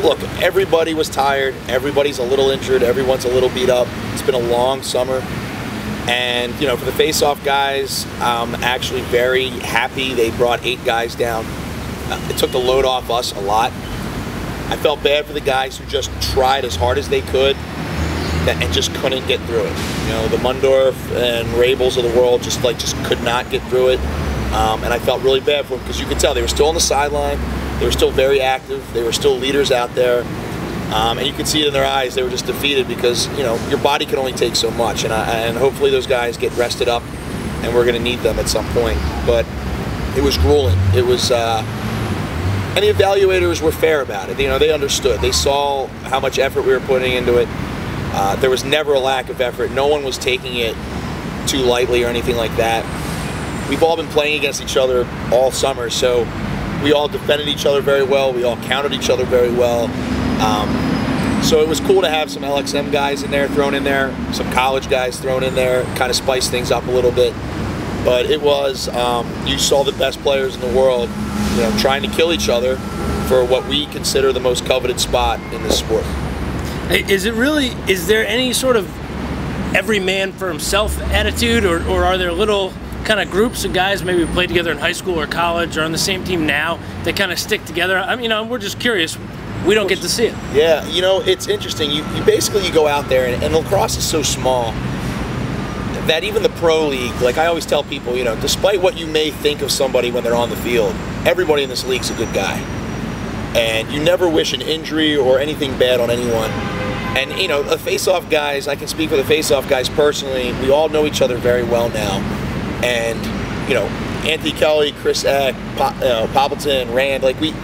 Look, everybody was tired. Everybody's a little injured. Everyone's a little beat up. It's been a long summer. And, you know, for the face-off guys, I'm actually very happy they brought 8 guys down. It took the load off us a lot. I felt bad for the guys who just tried as hard as they could and just couldn't get through it. You know, the Mundorf and Rabels of the world just could not get through it. And I felt really bad for them because you could tell they were still on the sideline. They were still very active. They were still leaders out there. And you could see it in their eyes. They were just defeated because, you know, your body can only take so much. And hopefully those guys get rested up, and we're going to need them at some point. But it was grueling. It was, and the evaluators were fair about it. You know, they understood. They saw how much effort we were putting into it. There was never a lack of effort. No one was taking it too lightly or anything like that. We've all been playing against each other all summer, so we all defended each other very well. We all countered each other very well. So it was cool to have some LXM guys in there, thrown in there, some college guys thrown in there, kind of spice things up a little bit. But it was, you saw the best players in the world, you know, trying to kill each other for what we consider the most coveted spot in this sport. Is there any sort of every man for himself attitude, or are there little kind of groups of guys maybe who played together in high school or college or on the same team now that kind of stick together? I mean, you know, we're just curious. We don't get to see it. Yeah, you know, it's interesting. You basically go out there, and lacrosse is so small that even the pro league, like I always tell people, you know, despite what you may think of somebody when they're on the field, everybody in this league's a good guy. And you never wish an injury or anything bad on anyone. And, you know, the face-off guys, I can speak for the face-off guys personally, we all know each other very well now. And, you know, Anthony Kelly, Chris Eck, Poppleton, Rand, like we've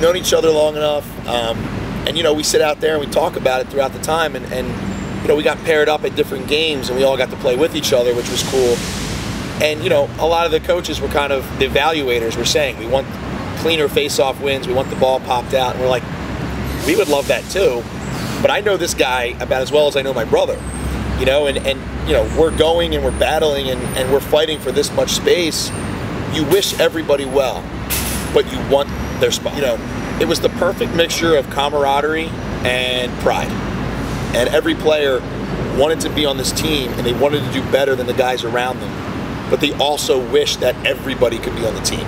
known each other long enough. And, you know, we sit out there and we talk about it throughout the time. And you know, we got paired up at different games and we all got to play with each other, which was cool. And, you know, a lot of the coaches were kind of, the evaluators were saying, we want cleaner face-off wins, we want the ball popped out. And we're like, we would love that too. But I know this guy about as well as I know my brother. You know, and you know, we're going and we're battling and we're fighting for this much space. You wish everybody well, but you want their spot. You know, it was the perfect mixture of camaraderie and pride. And every player wanted to be on this team and they wanted to do better than the guys around them. But they also wished that everybody could be on the team.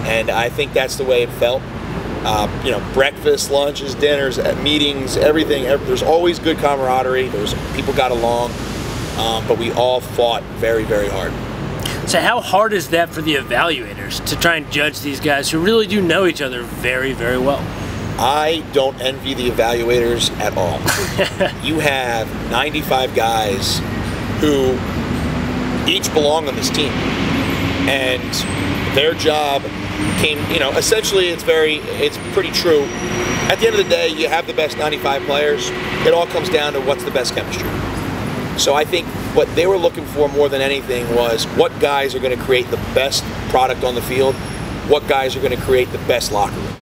And I think that's the way it felt. You know, breakfast, lunches, dinners, meetings, everything. There's always good camaraderie. People got along, but we all fought very, very hard. So how hard is that for the evaluators to try and judge these guys who really do know each other very, very well? I don't envy the evaluators at all. You have 95 guys who each belong on this team, and their job came, you know, essentially it's pretty true. At the end of the day, you have the best 95 players. It all comes down to what's the best chemistry. So I think what they were looking for more than anything was what guys are going to create the best product on the field, what guys are going to create the best locker room.